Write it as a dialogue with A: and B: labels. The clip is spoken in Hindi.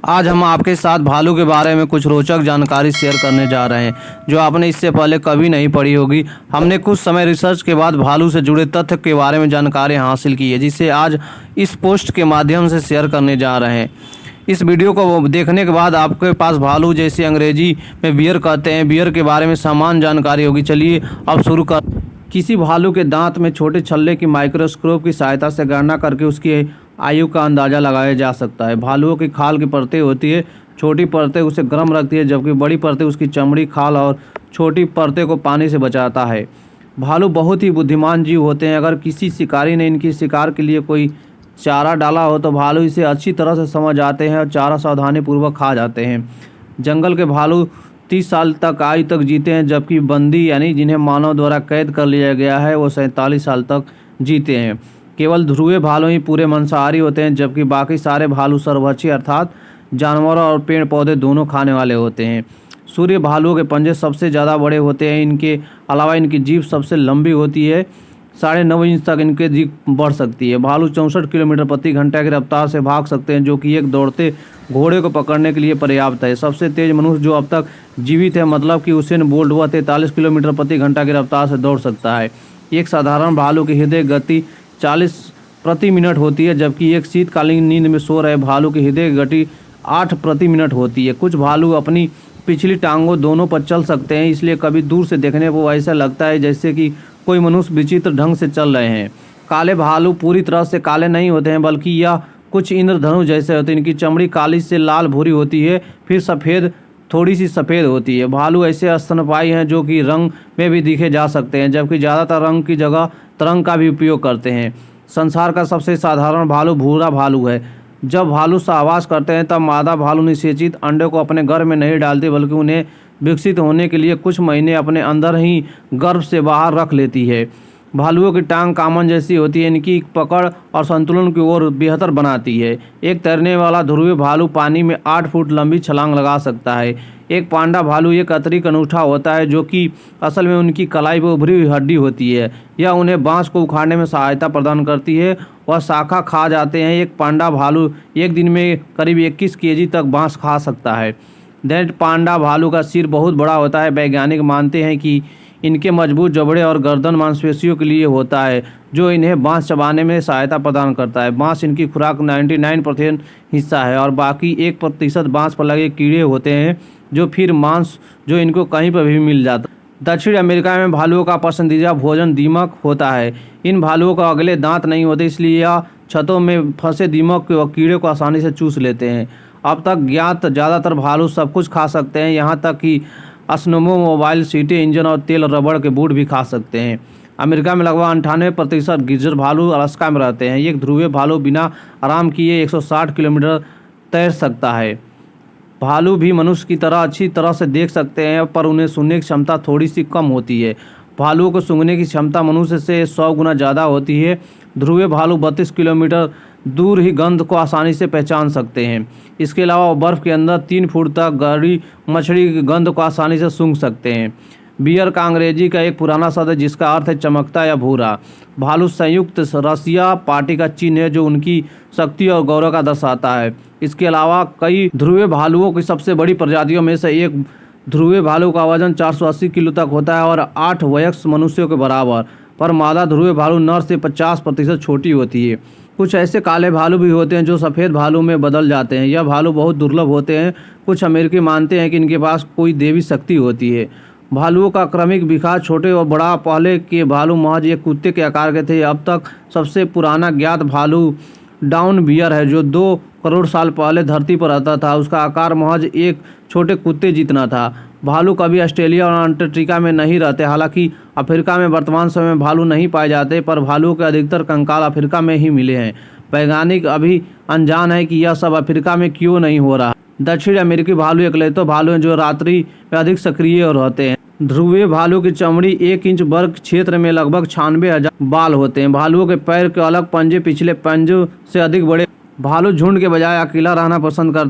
A: आज हम आपके साथ भालू के बारे में कुछ रोचक जानकारी शेयर करने जा रहे हैं जो आपने इससे पहले कभी नहीं पढ़ी होगी। हमने कुछ समय रिसर्च के बाद भालू से जुड़े तथ्य के बारे में जानकारी हासिल की है, जिसे आज इस पोस्ट के माध्यम से शेयर करने जा रहे हैं। इस वीडियो को देखने के बाद आपके पास भालू, जैसे अंग्रेजी में बियर कहते हैं, बियर के बारे में समान जानकारी होगी। चलिए अब शुरू कर। किसी भालू के दांत में छोटे छल्ले की माइक्रोस्कोप की सहायता से गणना करके उसकी आयु का अंदाज़ा लगाया जा सकता है। भालुओं की खाल की परतें होती है, छोटी परतें उसे गर्म रखती है, जबकि बड़ी परतें उसकी चमड़ी, खाल और छोटी परतें को पानी से बचाता है। भालू बहुत ही बुद्धिमान जीव होते हैं। अगर किसी शिकारी ने इनकी शिकार के लिए कोई चारा डाला हो तो भालू इसे अच्छी तरह से समझ आते हैं और चारा सावधानीपूर्वक खा जाते हैं। जंगल के भालू 30 साल तक आयु तक जीते हैं, जबकि बंदी यानी जिन्हें मानव द्वारा कैद कर लिया गया है वो 47 साल तक जीते हैं। केवल ध्रुवीय भालू ही पूरे मांसाहारी होते हैं, जबकि बाकी सारे भालू सर्वभक्षी अर्थात जानवरों और पेड़ पौधे दोनों खाने वाले होते हैं। सूर्य भालुओं के पंजे सबसे ज़्यादा बड़े होते हैं। इनके अलावा इनकी जीभ सबसे लंबी होती है, 9.5 इंच तक इनकी जीभ बढ़ सकती है। भालू 64 किलोमीटर प्रति घंटा की रफ्तार से भाग सकते हैं, जो कि एक दौड़ते घोड़े को पकड़ने के लिए पर्याप्त है। सबसे तेज मनुष्य जो अब तक जीवित है, मतलब कि उसेन बोल्ट, वह 43 किलोमीटर प्रति घंटा की रफ्तार से दौड़ सकता है। एक साधारण भालू की हृदय गति 40 प्रति मिनट होती है, जबकि एक शीतकालीन नींद में सो रहे भालू की हृदय गति 8 प्रति मिनट होती है। कुछ भालू अपनी पिछली टांगों दोनों पर चल सकते हैं, इसलिए कभी दूर से देखने को ऐसा लगता है जैसे कि कोई मनुष्य विचित्र ढंग से चल रहे हैं। काले भालू पूरी तरह से काले नहीं होते हैं, बल्कि यह कुछ इंद्रधनुष जैसे होते हैं। इनकी चमड़ी काली से लाल भूरी होती है, फिर सफ़ेद, थोड़ी सी सफ़ेद होती है। भालू ऐसे स्तनपायी हैं जो कि रंग में भी दिखे जा सकते हैं, जबकि ज़्यादातर रंग की जगह तरंग का भी उपयोग करते हैं। संसार का सबसे साधारण भालू भूरा भालू है। जब भालू सहवास करते हैं तब मादा भालू निषेचित अंडे को अपने गर्भ में नहीं डालती, बल्कि उन्हें विकसित होने के लिए कुछ महीने अपने अंदर ही गर्भ से बाहर रख लेती है। भालुओं की टांग कामन जैसी होती है। इनकी पकड़ और संतुलन की ओर बेहतर बनाती है। एक तैरने वाला ध्रुवीय भालू पानी में 8 फुट लंबी छलांग लगा सकता है। एक पांडा भालू एक अतिरिक्त अनूठा होता है, जो कि असल में उनकी कलाई पर उभरी हुई हड्डी होती है। यह उन्हें बांस को उखाड़ने में सहायता प्रदान करती है। वह शाखा खा जाते हैं। एक पांडा भालू एक दिन में करीब 21 केजी तक बांस खा सकता है। दैट पांडा भालू का सिर बहुत बड़ा होता है। वैज्ञानिक मानते हैं कि इनके मजबूत जबड़े और गर्दन मांसपेशियों के लिए होता है, जो इन्हें बांस चबाने में सहायता प्रदान करता है। बांस इनकी खुराक 99% हिस्सा है और बाकी 1% बांस पर लगे कीड़े होते हैं, जो फिर मांस जो इनको कहीं पर भी मिल जाता है। दक्षिण अमेरिका में भालुओं का पसंदीदा भोजन दीमक होता है। इन भालुओं को अगले दांत नहीं होते, इसलिए यह छतों में फंसे दीमक व कीड़े को आसानी से चूस लेते हैं। अब तक ज्ञात ज़्यादातर भालू सब कुछ खा सकते हैं, यहाँ तक कि ऑटोमोबाइल सीटें, इंजन और तेल और रबड़ के बूट भी खा सकते हैं। अमेरिका में लगभग 98% गिरजर भालू अलास्का में रहते हैं। एक ध्रुवीय भालू बिना आराम किए 160 किलोमीटर तैर सकता है। भालू भी मनुष्य की तरह अच्छी तरह से देख सकते हैं, पर उन्हें सुनने की क्षमता थोड़ी सी कम होती है। भालुओं को सूंघने की क्षमता मनुष्य से 100 गुना ज़्यादा होती है। ध्रुवीय भालू 32 किलोमीटर दूर ही गंध को आसानी से पहचान सकते हैं। इसके अलावा वो बर्फ़ के अंदर 3 फुट तक गहरी मछली की गंध को आसानी से सूंघ सकते हैं। बियर का अंग्रेजी का एक पुराना शब्द है, जिसका अर्थ है चमकता या भूरा। भालू संयुक्त रसिया पार्टी का चिन्ह है, जो उनकी शक्ति और गौरव का दर्शाता है। इसके अलावा कई ध्रुवीय भालुओं की सबसे बड़ी प्रजातियों में से एक ध्रुवीय भालू का वजन 480 किलो तक होता है और 8 वयस्क मनुष्यों के बराबर, पर मादा ध्रुवीय भालू नर से 50% छोटी होती है। कुछ ऐसे काले भालू भी होते हैं जो सफ़ेद भालू में बदल जाते हैं। यह भालू बहुत दुर्लभ होते हैं। कुछ अमेरिकी मानते हैं कि इनके पास कोई देवी शक्ति होती है। भालुओं का क्रमिक विकास छोटे और बड़ा। पहले के भालू महज एक कुत्ते के आकार के थे। अब तक सबसे पुराना ज्ञात भालू डाउन बियर है, जो 2 करोड़ साल पहले धरती पर रहता था। उसका आकार महज एक छोटे कुत्ते जितना था। भालू कभी ऑस्ट्रेलिया और अंटार्कटिका में नहीं रहते। हालांकि अफ्रीका में वर्तमान समय में भालू नहीं पाए जाते, पर भालुओं के अधिकतर कंकाल अफ्रीका में ही मिले हैं। वैज्ञानिक अभी अनजान है कि यह सब अफ्रीका में क्यों नहीं हो रहा। दक्षिण अमेरिकी भालू एकलौते भालू हैं जो रात्रि में अधिक सक्रिय रहते हैं। ध्रुवीय भालू की चमड़ी 1 इंच वर्ग क्षेत्र में लगभग 96,000 बाल होते हैं। भालुओं के पैर के अलग पंजे पिछले पंजों से अधिक बड़े। भालू झुंड के बजाय अकेला रहना पसंद करते हैं।